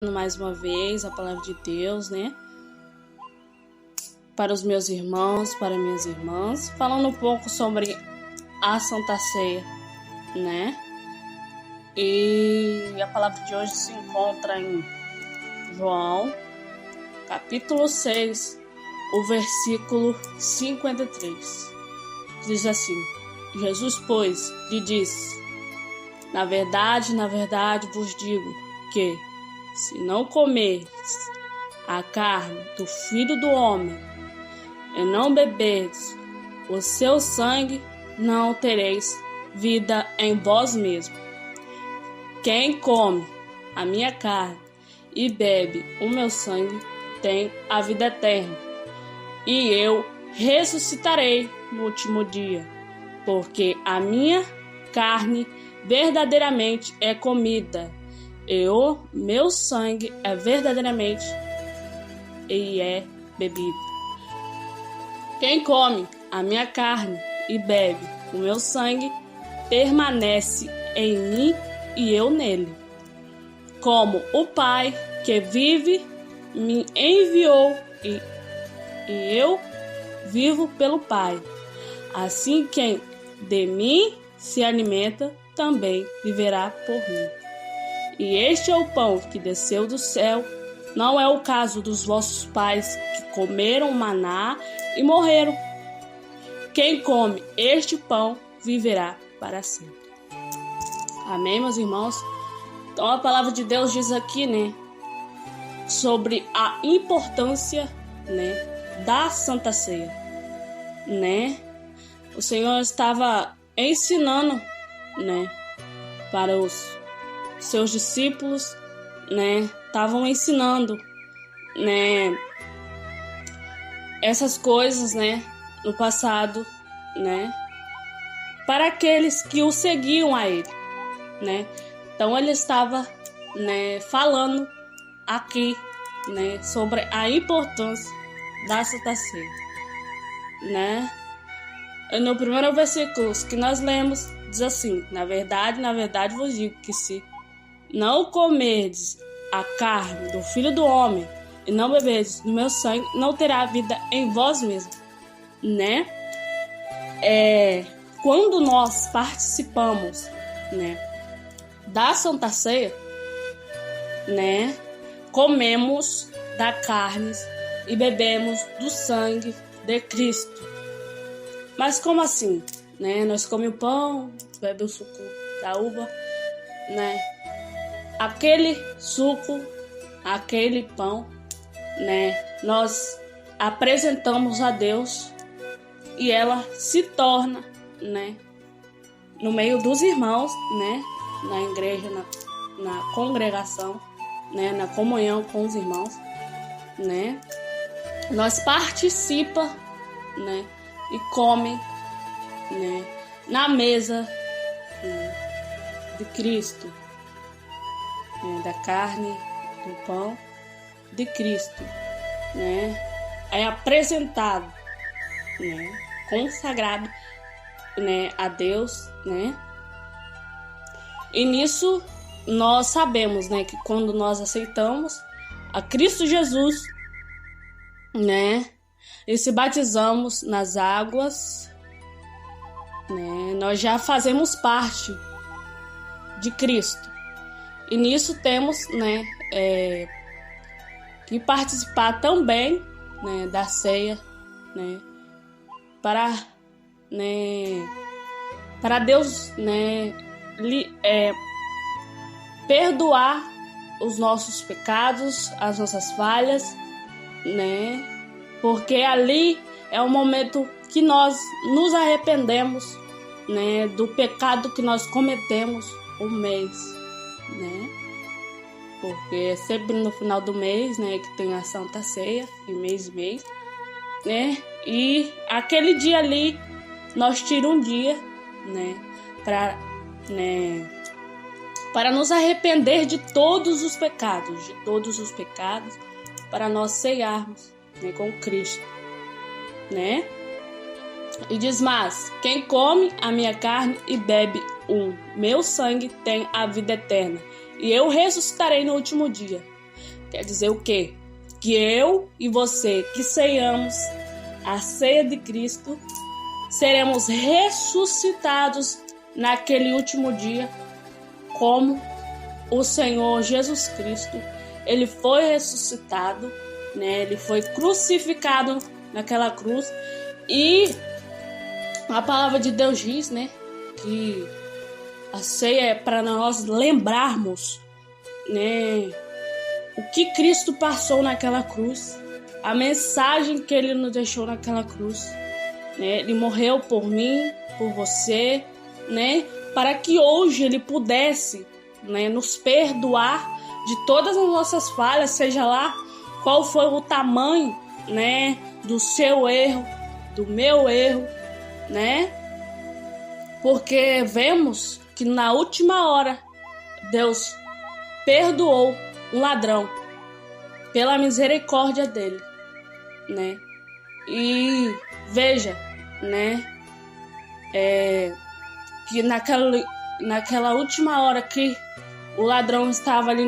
Mais uma vez a palavra de Deus, né? Para os meus irmãos, para minhas irmãs, falando um pouco sobre a Santa Ceia, né? E a palavra de hoje se encontra em João, capítulo 6, o versículo 53. Diz assim: Jesus, pois, lhe disse: na verdade vos digo que, se não comerdes a carne do Filho do Homem e não beberdes o seu sangue, não tereis vida em vós mesmos. Quem come a minha carne e bebe o meu sangue tem a vida eterna, e eu ressuscitarei no último dia, porque a minha carne verdadeiramente é comida, e o meu sangue é verdadeiramente e é bebido. Quem come a minha carne e bebe o meu sangue permanece em mim e eu nele. Como o Pai que vive me enviou e eu vivo pelo Pai, assim quem de mim se alimenta também viverá por mim. E este é o pão que desceu do céu, não é o caso dos vossos pais que comeram maná e morreram. Quem come este pão viverá para sempre. Amém, meus irmãos? Então a palavra de Deus diz aqui, né, sobre a importância, né, da Santa Ceia, né? O Senhor estava ensinando, né, para os seus discípulos, né, estavam ensinando, né, essas coisas, né, no passado, né, para aqueles que o seguiam a ele, né. Então ele estava, né, falando aqui, né, sobre a importância da Santa Ceia, né. No primeiro versículo que nós lemos, diz assim: na verdade vos digo que se não comerdes a carne do Filho do Homem e não beberdes do meu sangue, não terá vida em vós mesmos, né? Quando nós participamos, né, da Santa Ceia, né, comemos da carne e bebemos do sangue de Cristo. Mas como assim, né? Nós comemos o pão, bebemos o suco da uva, né? Aquele suco, aquele pão, né, nós apresentamos a Deus e ela se torna, né, no meio dos irmãos, né, na igreja, na congregação, né, na comunhão com os irmãos, né, nós participamos, né, e comem, né, na mesa, né, de Cristo, da carne, do pão de Cristo, né? É apresentado, né, consagrado, né, a Deus, né? E nisso nós sabemos, né, que quando nós aceitamos a Cristo Jesus, né, e se batizamos nas águas, né, nós já fazemos parte de Cristo. E nisso temos, né, que participar também, né, da ceia, né, para Deus, né, perdoar os nossos pecados, as nossas falhas, né, porque ali é o momento que nós nos arrependemos, né, do pecado que nós cometemos o mês, né? Porque é sempre no final do mês, né, que tem a Santa Ceia, de mês, né? E aquele dia ali nós tiramos um dia, né, para nos arrepender de todos os pecados, para nós ceiarmos, né, com Cristo, né? E diz: mas quem come a minha carne e bebe o meu sangue tem a vida eterna, e eu ressuscitarei no último dia. Quer dizer o quê? Que eu e você que ceiamos a ceia de Cristo, seremos ressuscitados naquele último dia, como o Senhor Jesus Cristo, ele foi ressuscitado, né? Ele foi crucificado naquela cruz, e a palavra de Deus diz, né, que a ceia é para nós lembrarmos, né, o que Cristo passou naquela cruz, a mensagem que ele nos deixou naquela cruz, né? Ele morreu por mim, por você, né, para que hoje ele pudesse, né, nos perdoar de todas as nossas falhas, seja lá qual foi o tamanho, né, do seu erro, do meu erro, né? Porque vemos que na última hora Deus perdoou um ladrão pela misericórdia dele, né? E veja, né, que naquela última hora que o ladrão estava ali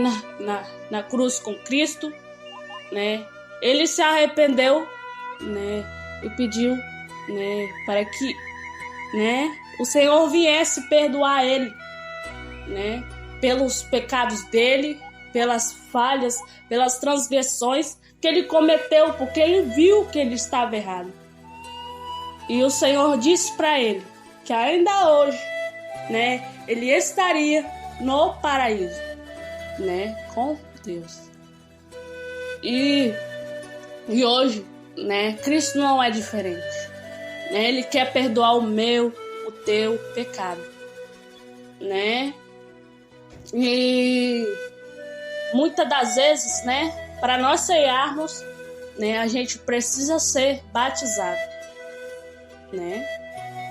na cruz com Cristo, né, ele se arrependeu, né, e pediu, né, para que, né, o Senhor viesse perdoar ele, né, pelos pecados dele, pelas falhas, pelas transgressões que ele cometeu, porque ele viu que ele estava errado. E o Senhor disse para ele que ainda hoje, né, ele estaria no paraíso, né, com Deus. E hoje, né, Cristo não é diferente, né? Ele quer perdoar o meu, o teu pecado, né? E muitas das vezes, né, para nós ceiarmos, né, a gente precisa ser batizado, né?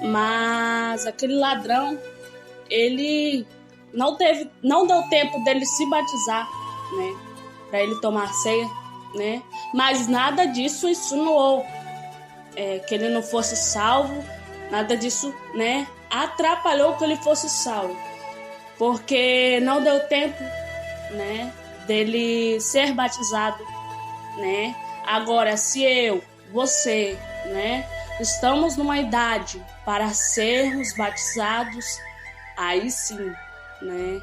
Mas aquele ladrão, ele não deu tempo dele se batizar, né, para ele tomar ceia, né? Mas nada disso insinuou que ele não fosse salvo, nada disso, né, atrapalhou que ele fosse salvo, porque não deu tempo, né, dele ser batizado, né? Agora, se eu, você, né, estamos numa idade para sermos batizados, aí sim, né,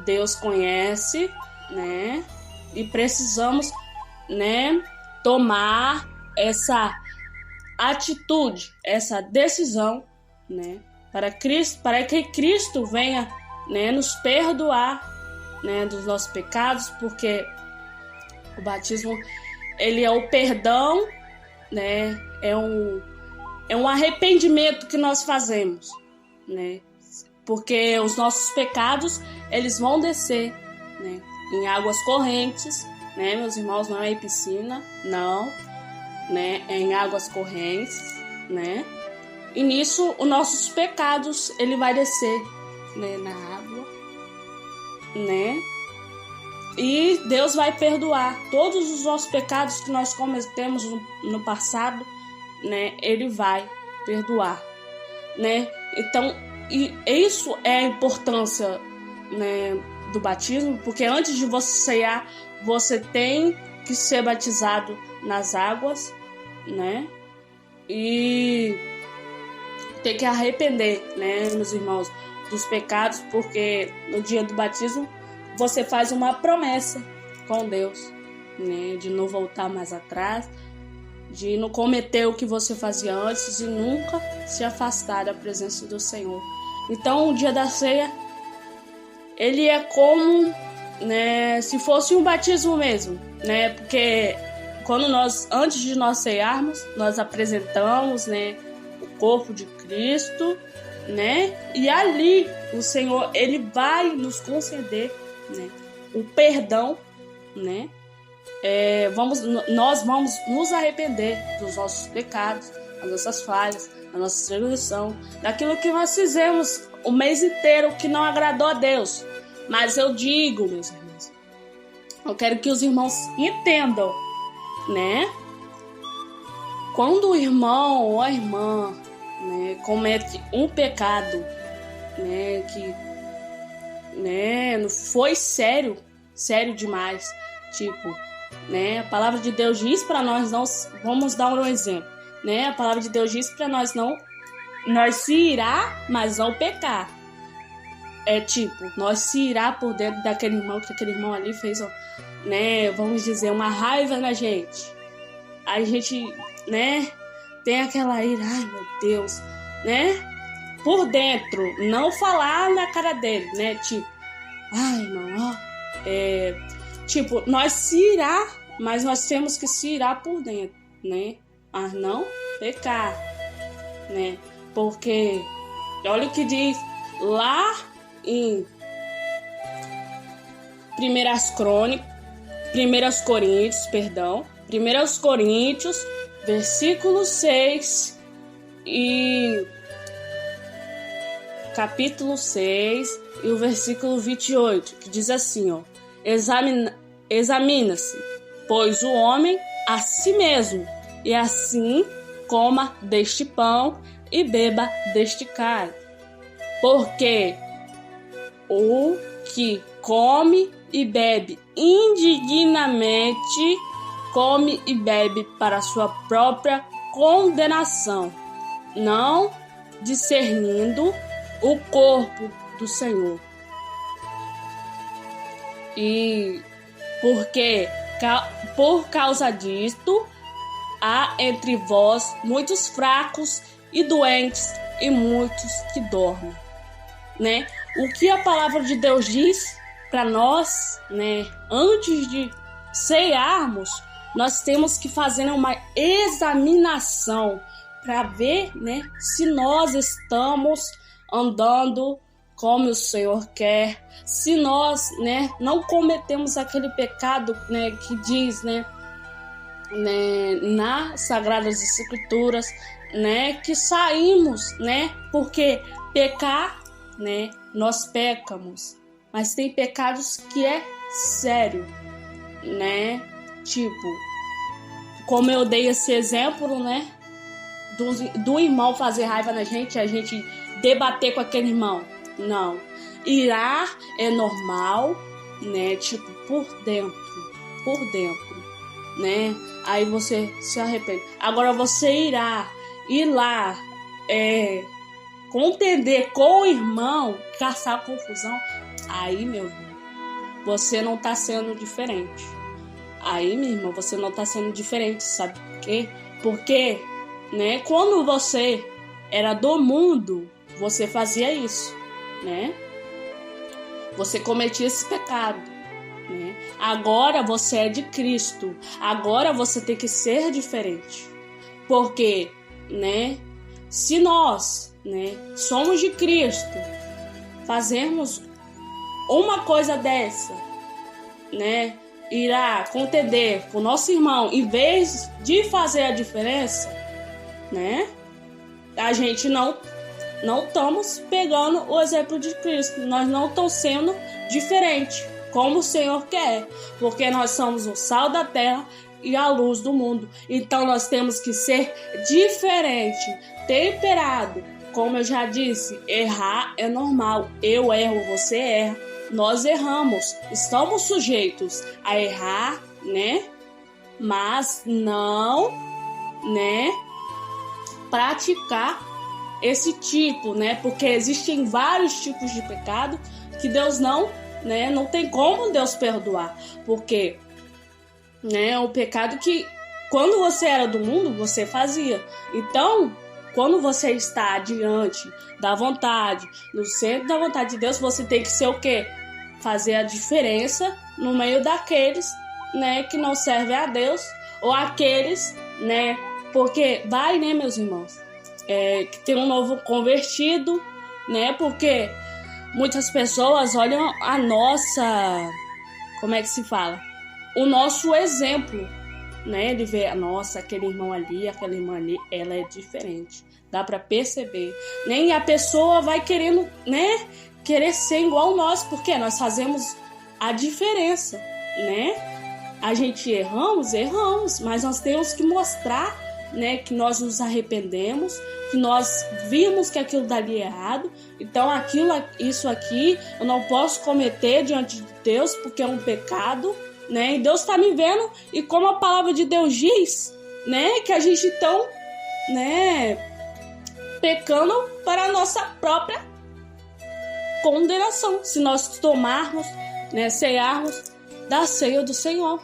Deus conhece, né, e precisamos, né, tomar essa atitude, essa decisão, né, para que Cristo venha, né, nos perdoar, né, dos nossos pecados, porque o batismo, ele é o perdão, né, é um arrependimento que nós fazemos, né, porque os nossos pecados, eles vão descer, né, em águas correntes, né, meus irmãos, não é em piscina, não, né, é em águas correntes, né, e nisso os nossos pecados, ele vai descer, né, na água, né, e Deus vai perdoar todos os nossos pecados que nós cometemos no passado, né, ele vai perdoar, né. Então, e isso é a importância, né, do batismo, porque antes de você ceiar, você tem que ser batizado nas águas, né, e tem que arrepender, né, meus irmãos, dos pecados, porque no dia do batismo você faz uma promessa com Deus, né, de não voltar mais atrás, de não cometer o que você fazia antes e nunca se afastar da presença do Senhor. Então, o dia da ceia, ele é como, né, se fosse um batismo mesmo, né, porque antes de nós cearmos, nós apresentamos, né, o corpo de Cristo, né, e ali o Senhor, ele vai nos conceder, né, o perdão, né, nós vamos nos arrepender dos nossos pecados, das nossas falhas, da nossa transgressão, daquilo que nós fizemos o mês inteiro que não agradou a Deus. Mas eu digo, meus irmãos, eu quero que os irmãos entendam, né? Quando o irmão ou a irmã, né, comete um pecado, né, que, né, não foi sério demais, Tipo, né? A palavra de Deus diz para nós não... Vamos dar um exemplo, né? A palavra de Deus diz para nós não... Nós se irá, mas não pecar. É tipo, nós se irá por dentro daquele irmão, que aquele irmão ali fez, né? Vamos dizer, uma raiva na gente. A gente, né? Tem aquela ira, ai meu Deus, né? Por dentro, não falar na cara dele, né? Tipo, ai não, tipo, nós se irá, mas nós temos que se irar por dentro, né? Mas não pecar, né? Porque, olha o que diz lá em 1 Coríntios, versículo 6 e capítulo 6 e o versículo 28, que diz assim, ó: examina-se, pois o homem a si mesmo, e assim coma deste pão e beba deste cálice. Porque o que come e bebe indignamente, come e bebe para sua própria condenação, não discernindo o corpo do Senhor. E porque por causa disto há entre vós muitos fracos e doentes e muitos que dormem, né? O que a palavra de Deus diz para nós, né? Antes de cearmos, nós temos que fazer uma examinação para ver, né, se nós estamos andando como o Senhor quer, se nós, né, não cometemos aquele pecado, né, que diz, né, nas Sagradas Escrituras, né, que saímos, né, porque pecar, né, nós pecamos, mas tem pecados que é sério, né, tipo, como eu dei esse exemplo, né, do irmão fazer raiva na gente, a gente debater com aquele irmão. Não. Irar é normal, né? Tipo, por dentro, né? Aí você se arrepende. Agora você irá ir lá, contender com o irmão, caçar confusão. Aí, meu irmão, você não tá sendo diferente. Aí, minha irmã, você não tá sendo diferente, sabe por quê? Porque, né, quando você era do mundo, você fazia isso, né? Você cometia esse pecado, né? Agora você é de Cristo. Agora você tem que ser diferente. Porque, né, se nós, né, somos de Cristo, fazermos uma coisa dessa, né, irá contender com o nosso irmão, em vez de fazer a diferença, né, a gente não estamos pegando o exemplo de Cristo. Nós não estamos sendo diferente, como o Senhor quer, porque nós somos o sal da terra e a luz do mundo. Então nós temos que ser diferente, temperado. Como eu já disse, errar é normal. Eu erro, você erra, nós erramos. Estamos sujeitos a errar, né? Mas não, né, praticar esse tipo, né? Porque existem vários tipos de pecado que Deus não, né? Não tem como Deus perdoar, porque, né? É um pecado que quando você era do mundo você fazia. Então, quando você está diante da vontade, no centro da vontade de Deus, você tem que ser o quê? Fazer a diferença no meio daqueles, né? Que não servem a Deus, ou aqueles, né? Porque vai, né, meus irmãos? Que tem um novo convertido, né? Porque muitas pessoas olham a nossa, como é que se fala? O nosso exemplo, né? Ele vê, nossa, aquele irmão ali, aquela irmã ali, ela é diferente. Dá para perceber, né? E a pessoa vai querendo, né? Querer ser igual nós, porque nós fazemos a diferença, né? A gente erramos, mas nós temos que mostrar, né, que nós nos arrependemos, que nós vimos que aquilo dali é errado. Então isso aqui eu não posso cometer diante de Deus porque é um pecado, né? E Deus está me vendo, e como a palavra de Deus diz, né, que a gente então, né, pecando para a nossa própria condenação, se nós tomarmos, né, cearmos da ceia do Senhor,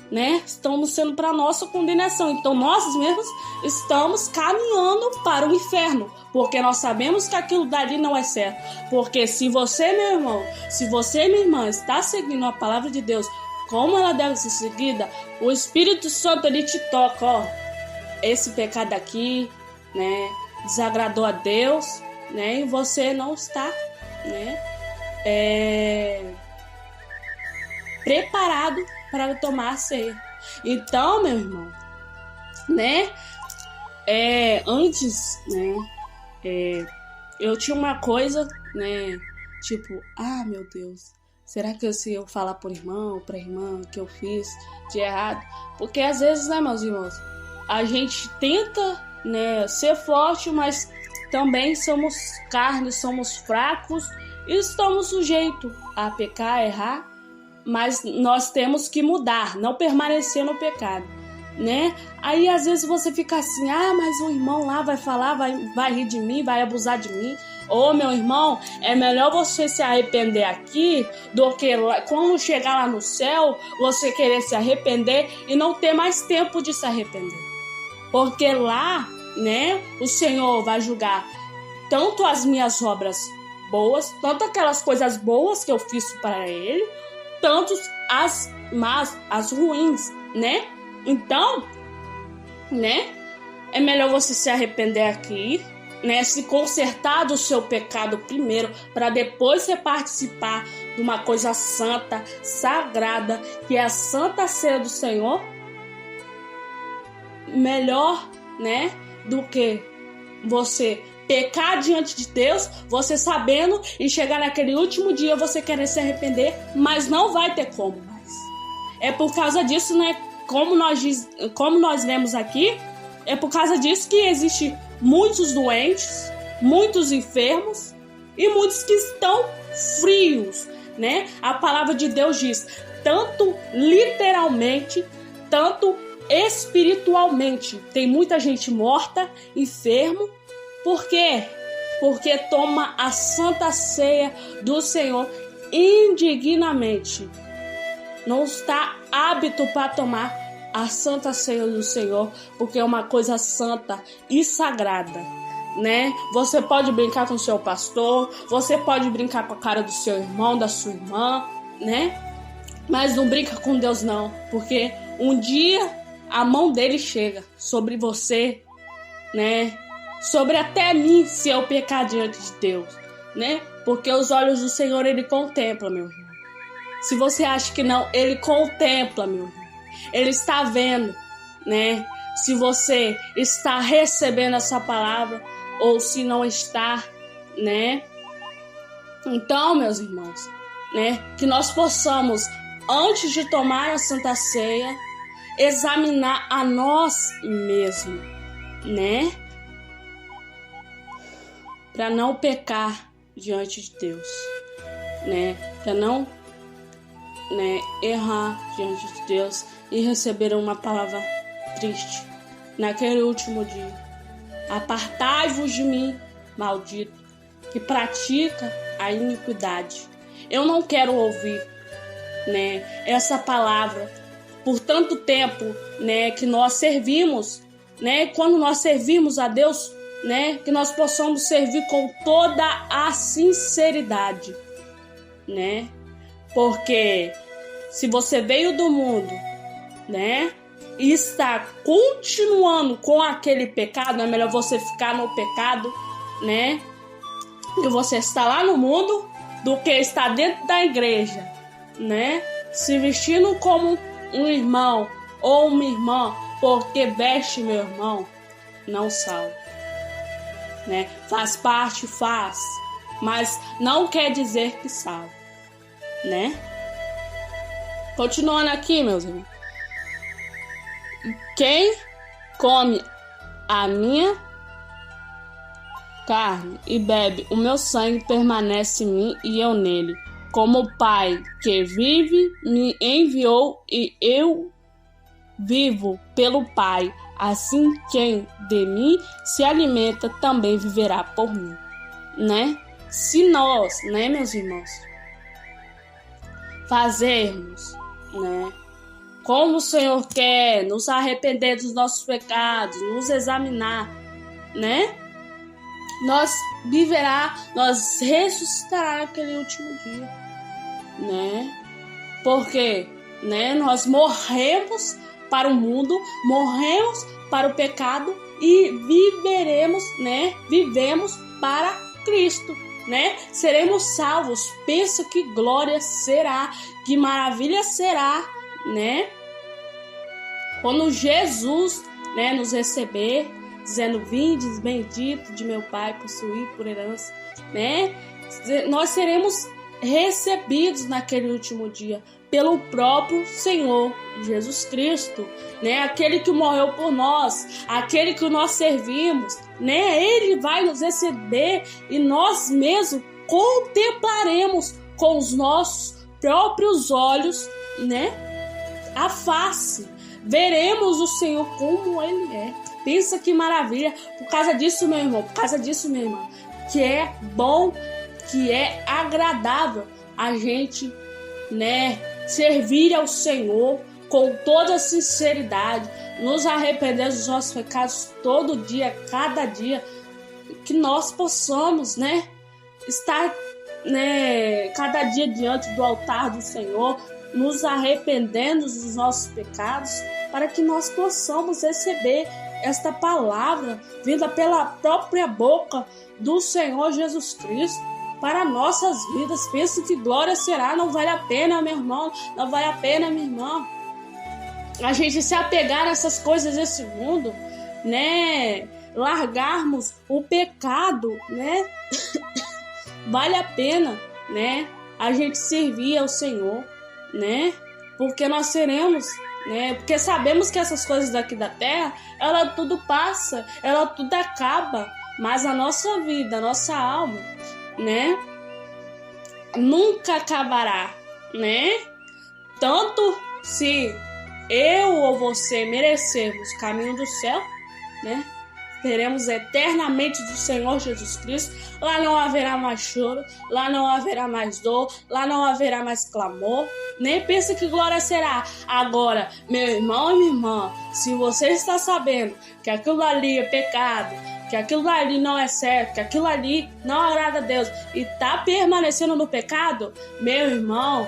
né? Estamos sendo para nossa condenação. Então nós mesmos estamos caminhando para o inferno, porque nós sabemos que aquilo dali não é certo. Porque se você, meu irmão, se você, minha irmã, está seguindo a palavra de Deus como ela deve ser seguida, o Espírito Santo, ele te toca, ó, esse pecado aqui, né, desagradou a Deus, né, e você não está, né, preparado para tomar a ceia. Então, meu irmão, né, antes, né, eu tinha uma coisa, né, tipo, meu Deus, será que se eu falar por irmão, pra irmã, que eu fiz de errado? Porque às vezes, né, meus irmãos, a gente tenta, né, ser forte, mas também somos carne, somos fracos e estamos sujeitos a pecar, a errar. Mas nós temos que mudar, não permanecer no pecado, né? Aí às vezes você fica assim, mas o irmão lá vai falar, vai rir de mim, vai abusar de mim. Ô, meu irmão, é melhor você se arrepender aqui do que quando chegar lá no céu, você querer se arrepender e não ter mais tempo de se arrepender. Porque lá, né, o Senhor vai julgar tanto as minhas obras boas, tanto aquelas coisas boas que eu fiz para Ele, tanto as más, as ruins, né? Então, né, é melhor você se arrepender aqui, né, se consertar do seu pecado primeiro, para depois você participar de uma coisa santa, sagrada, que é a Santa Ceia do Senhor. Melhor, né, do que você pecar diante de Deus, você sabendo, e chegar naquele último dia você querer se arrepender, mas não vai ter como mais. É por causa disso, né, como nós vemos aqui, é por causa disso que existe muitos doentes, muitos enfermos e muitos que estão frios, né? A palavra de Deus diz, tanto literalmente, tanto espiritualmente. Tem muita gente morta, enfermo. Por quê? Porque toma a Santa Ceia do Senhor indignamente. Não está apto para tomar a Santa Ceia do Senhor, porque é uma coisa santa e sagrada, né? Você pode brincar com o seu pastor, você pode brincar com a cara do seu irmão, da sua irmã, né? Mas não brinca com Deus não, porque um dia a mão dele chega sobre você, né? Sobre até mim, se eu pecar diante de Deus, né? Porque os olhos do Senhor, ele contempla, meu irmão. Se você acha que não, ele contempla, meu irmão. Ele está vendo, né? Se você está recebendo essa palavra ou se não está, né? Então, meus irmãos, né? Que nós possamos, antes de tomar a Santa Ceia, examinar a nós mesmos, né? Para não pecar diante de Deus, né? Para não, né, errar diante de Deus e receber uma palavra triste naquele último dia. Apartai-vos de mim, maldito, que pratica a iniquidade. Eu não quero ouvir, né, essa palavra por tanto tempo, né, que nós servimos, né? Quando nós servimos a Deus, né, que nós possamos servir com toda a sinceridade, né? Porque se você veio do mundo, né, e está continuando com aquele pecado, é melhor você ficar no pecado, né? E você está lá no mundo do que estar dentro da igreja, né? Se vestindo como um irmão ou uma irmã, porque veste meu irmão, não salva, né? Faz parte, mas não quer dizer que salva, né? Continuando aqui, meus irmãos. Quem come a minha carne e bebe o meu sangue permanece em mim e eu nele. como o Pai que vive me enviou e eu vivo pelo Pai, assim quem de mim se alimenta também viverá por mim, né? Se nós, né, meus irmãos, fazermos, né, como o Senhor quer, nos arrepender dos nossos pecados, nos examinar, né, nós ressuscitará naquele último dia, né? Porque, né, nós morremos para o mundo, morremos para o pecado e vivemos para Cristo, né? Seremos salvos. Pensa que glória será, que maravilha será, né? Quando Jesus, né, nos receber, dizendo: vindes, bendito de meu Pai, possuí por herança, né? Nós seremos recebidos naquele último dia pelo próprio Senhor Jesus Cristo, né? Aquele que morreu por nós, aquele que nós servimos, né? Ele vai nos receber e nós mesmos contemplaremos com os nossos próprios olhos, né, a face. Veremos o Senhor como Ele é. Pensa que maravilha. Por causa disso, meu irmão, por causa disso, minha irmã, que é bom, que é agradável a gente, né, servir ao Senhor com toda sinceridade, nos arrepender dos nossos pecados todo dia, cada dia, que nós possamos, né, estar, né, cada dia diante do altar do Senhor, nos arrependendo dos nossos pecados, para que nós possamos receber esta palavra vinda pela própria boca do Senhor Jesus Cristo para nossas vidas. Pensa que glória será. Não vale a pena, meu irmão, não vale a pena, minha irmã, a gente se apegar nessas coisas desse mundo, né? Largarmos o pecado, né? Vale a pena, né, a gente servir ao Senhor, né? Porque nós seremos, né? Porque sabemos que essas coisas daqui da terra, ela tudo passa, ela tudo acaba, mas a nossa vida, a nossa alma, né, nunca acabará, né? Tanto se eu ou você merecermos o caminho do céu, né, teremos eternamente do Senhor Jesus Cristo. Lá não haverá mais choro, lá não haverá mais dor, lá não haverá mais clamor. Nem pensa que glória será. Agora, meu irmão e minha irmã, se você está sabendo que aquilo ali é pecado, que aquilo ali não é certo, que aquilo ali não agrada a Deus e está permanecendo no pecado, meu irmão,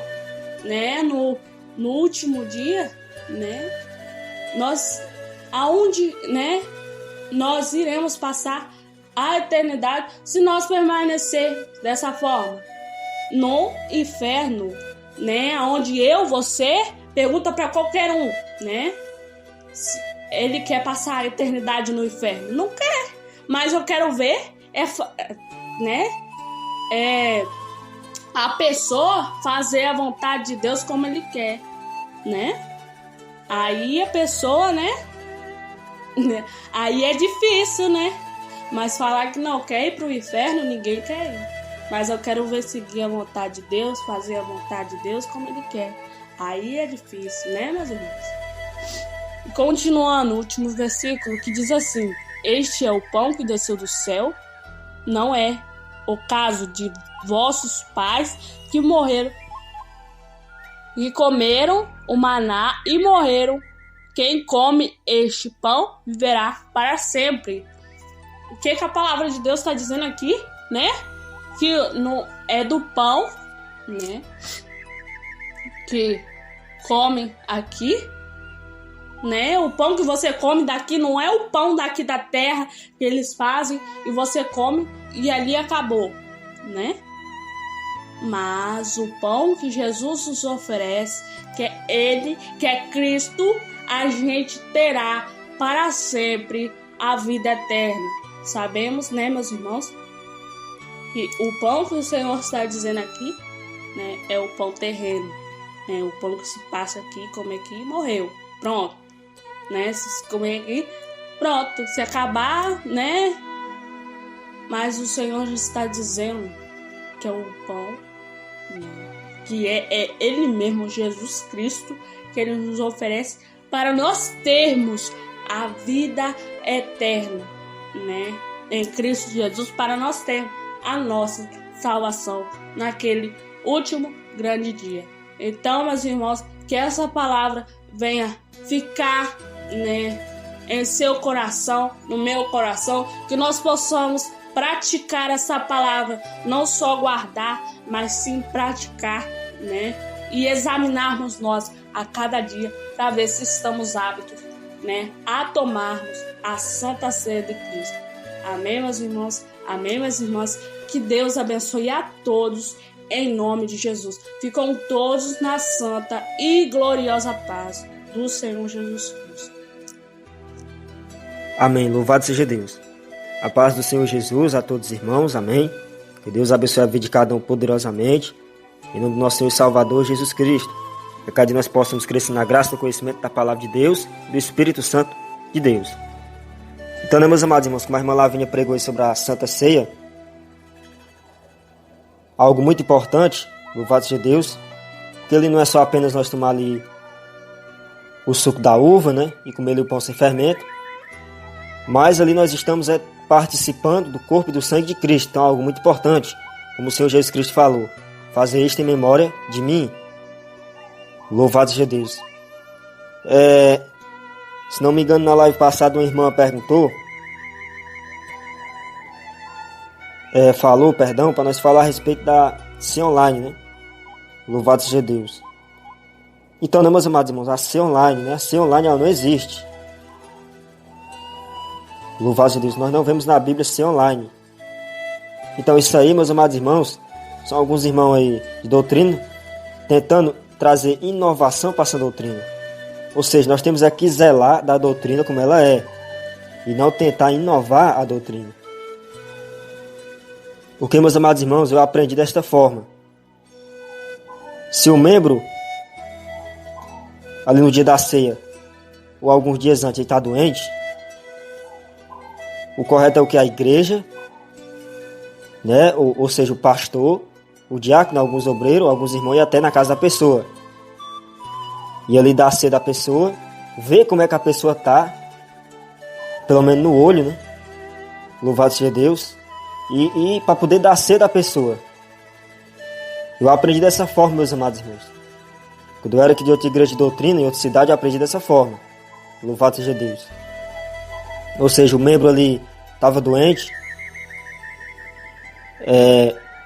né, no último dia, né, nós iremos passar a eternidade se nós permanecer dessa forma no inferno, né? Onde você pergunta para qualquer um, né? Se ele quer passar a eternidade no inferno? Não quer, mas eu quero ver né? A pessoa fazer a vontade de Deus como ele quer, né? Aí a pessoa, né? Aí é difícil, né? Mas falar que não quer ir pro inferno, ninguém quer ir. Mas eu quero ver seguir a vontade de Deus, fazer a vontade de Deus como Ele quer. Aí é difícil, né, meus irmãos? Continuando, o último versículo que diz assim: este é o pão que desceu do céu, não é o caso de vossos pais que morreram e comeram o maná e morreram. Quem come este pão viverá para sempre. O que a palavra de Deus está dizendo aqui, né? Que não é do pão, né, que comem aqui, né? O pão que você come daqui não é o pão daqui da terra que eles fazem e você come e ali acabou, né? Mas o pão que Jesus nos oferece, que é Ele, que é Cristo, a gente terá para sempre a vida eterna. Sabemos, né, meus irmãos, que o pão que o Senhor está dizendo aqui, né, é o pão terreno, né, o pão que se passa aqui, come aqui e morreu. Pronto, né? Se comer aqui, pronto, se acabar, né? Mas o Senhor já está dizendo que é o pão, né, que é Ele mesmo, Jesus Cristo, que Ele nos oferece para nós termos a vida eterna, né? Em Cristo Jesus, para nós termos a nossa salvação naquele último grande dia. Então, meus irmãos, que essa palavra venha ficar, né, em seu coração, no meu coração, que nós possamos praticar essa palavra, não só guardar, mas sim praticar, né, e examinarmos nós a cada dia para ver se estamos aptos, né, a tomarmos a Santa Ceia de Cristo. Amém, meus irmãos? Amém, minhas irmãs? Que Deus abençoe a todos em nome de Jesus. Ficam todos na santa e gloriosa paz do Senhor Jesus Cristo. Amém. Louvado seja Deus. A paz do Senhor Jesus a todos os irmãos. Amém. Que Deus abençoe a vida de cada um poderosamente. Em nome do nosso Senhor e Salvador Jesus Cristo. Que cada dia nós possamos crescer na graça e no conhecimento da palavra de Deus, do Espírito Santo de Deus. Então, né, meus amados irmãos, como a irmã Lavínia pregou aí sobre a Santa Ceia, algo muito importante, louvado seja Deus, que ele não é só apenas nós tomar ali o suco da uva, né, e comer ali o pão sem fermento, mas ali nós estamos participando do corpo e do sangue de Cristo. Então, algo muito importante, como o Senhor Jesus Cristo falou, fazer isto em memória de mim. Louvado seja Deus. Se não me engano, na live passada uma irmã perguntou, falou, para nós falar a respeito da ceia online, né? Louvado seja Deus. Então, né, meus amados irmãos, a ceia online, né? A ceia online ela não existe. Louvado seja Deus, nós não vemos na Bíblia ceia online. Então isso aí, meus amados irmãos, são alguns irmãos aí de doutrina tentando trazer inovação para essa doutrina. Ou seja, nós temos aqui zelar da doutrina como ela é e não tentar inovar a doutrina. Porque, meus amados irmãos, eu aprendi desta forma. Se o membro, ali no dia da ceia, ou alguns dias antes, ele está doente, o correto é o que? A igreja, né? Ou seja, o pastor, o diácono, alguns obreiros, alguns irmãos, e até na casa da pessoa. E ali dar a ceia da pessoa, ver como é que a pessoa está, pelo menos no olho, né? Louvado seja Deus. E para poder dar a ceia da pessoa. Eu aprendi dessa forma, meus amados irmãos. Quando eu era aqui de outra igreja de doutrina, em outra cidade, eu aprendi dessa forma. Louvado seja Deus. Ou seja, o membro ali estava doente,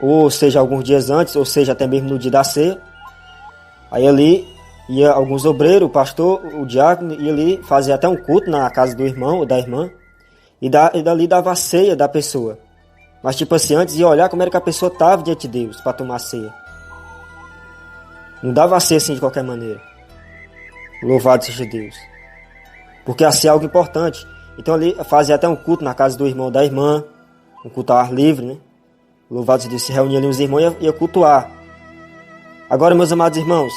ou seja, alguns dias antes, ou seja, até mesmo no dia da ceia. Aí ali ia alguns obreiros, o pastor, o diácono, ia ali fazer até um culto na casa do irmão ou da irmã, e dali dava a ceia da pessoa. Mas tipo assim, antes ia olhar como era que a pessoa estava diante de Deus para tomar a ceia. Não dava a ceia assim de qualquer maneira. Louvado seja Deus. Porque a ceia é algo importante. Então ali fazia até um culto na casa do irmão ou da irmã, um culto ao ar livre, né? Louvado seja Deus, se reunia ali os irmãos e ia cultuar. Agora, meus amados irmãos,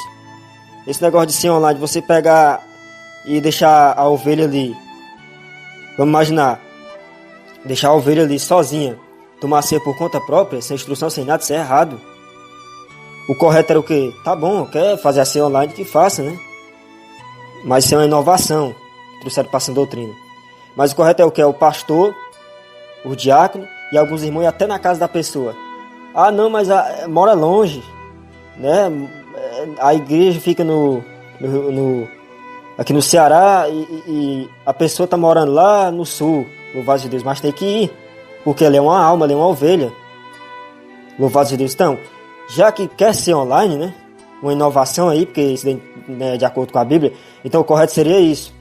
esse negócio de ceia online, você pegar e deixar a ovelha ali, vamos imaginar, deixar a ovelha ali sozinha, tomar ceia por conta própria, sem instrução, sem nada, isso é errado. O correto era o quê? Tá bom, quer fazer a ceia online, que faça, né? Mas isso é uma inovação que trouxeram para essa doutrina. Mas o correto é o quê? É o pastor, o diácono e alguns irmãos e até na casa da pessoa. Ah, não, mas mora longe, né? A igreja fica aqui no Ceará e a pessoa está morando lá no sul. Louvado seja Deus, mas tem que ir, porque ele é uma alma, ele é uma ovelha. Louvado seja Deus. Então, já que quer ser online, né? Uma inovação aí, porque isso é de acordo com a Bíblia, então o correto seria isso.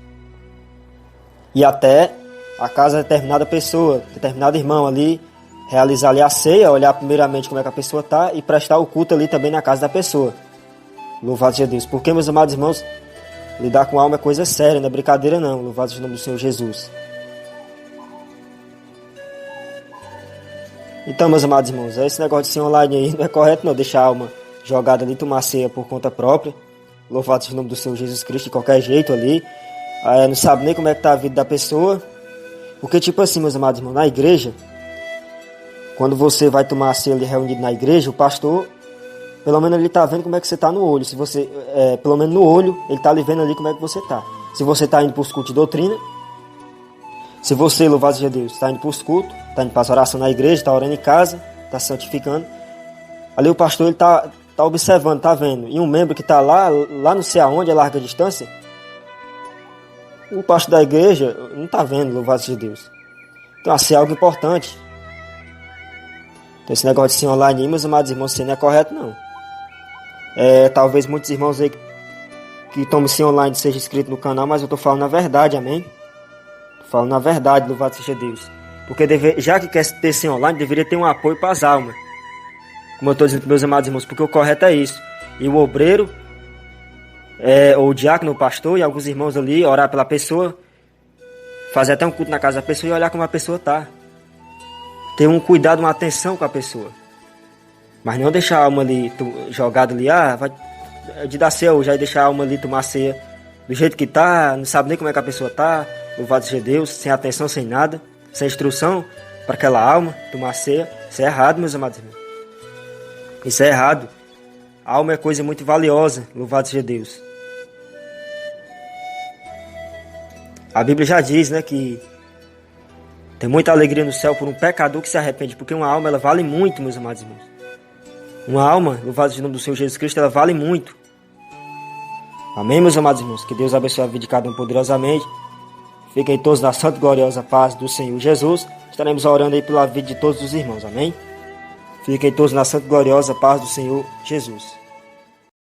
E até a casa de determinada pessoa, determinado irmão ali, realizar ali a ceia, olhar primeiramente como é que a pessoa está e prestar o culto ali também na casa da pessoa. Louvado seja Deus. Porque, meus amados irmãos, lidar com alma é coisa séria, não é brincadeira não. Louvado seja o nome do Senhor Jesus. Então, meus amados irmãos, esse negócio de ser online aí não é correto não, deixar a alma jogada ali, tomar ceia por conta própria. Louvado seja o nome do Senhor Jesus Cristo, de qualquer jeito ali. Não sabe nem como é que está a vida da pessoa. Porque, tipo assim, meus amados irmãos, na igreja, quando você vai tomar a ceia ali reunido na igreja, o pastor, pelo menos ele está vendo como é que você está no olho. Se você, pelo menos no olho, ele está lhe vendo ali como é que você está. Se você está indo para os cultos de doutrina, se você, louvado seja Deus, está indo para os cultos, está indo para as orações na igreja, está orando em casa, está se santificando, ali o pastor ele está observando, está vendo. E um membro que está lá não sei aonde, a larga distância, o pastor da igreja não está vendo, louvado seja Deus. Então, assim, é algo importante. Então, esse negócio de ser online, meus amados irmãos, isso não é correto, não. Talvez muitos irmãos aí que estão me sim online sejam inscritos no canal, mas eu estou falando a verdade, amém? Estou falando a verdade, louvado seja Deus. Porque já que quer ter sim online, deveria ter um apoio para as almas. Como eu estou dizendo para meus amados irmãos, porque o correto é isso. E o obreiro, ou o diácono, o pastor e alguns irmãos ali, orar pela pessoa, fazer até um culto na casa da pessoa e olhar como a pessoa está. Ter um cuidado, uma atenção com a pessoa. Mas não deixar a alma ali jogada ali, vai de dar ceia hoje, aí deixar a alma ali tomar ceia do jeito que tá, não sabe nem como é que a pessoa tá, louvado seja Deus, sem atenção, sem nada, sem instrução para aquela alma tomar ceia. Isso é errado, meus amados irmãos. Isso é errado. A alma é coisa muito valiosa, louvado seja Deus. A Bíblia já diz, né, que tem muita alegria no céu por um pecador que se arrepende, porque uma alma, ela vale muito, meus amados irmãos. Uma alma, louvado seja o nome do Senhor Jesus Cristo, ela vale muito. Amém, meus amados irmãos? Que Deus abençoe a vida de cada um poderosamente. Fiquem todos na santa e gloriosa paz do Senhor Jesus. Estaremos orando aí pela vida de todos os irmãos, amém? Fiquem todos na santa e gloriosa paz do Senhor Jesus.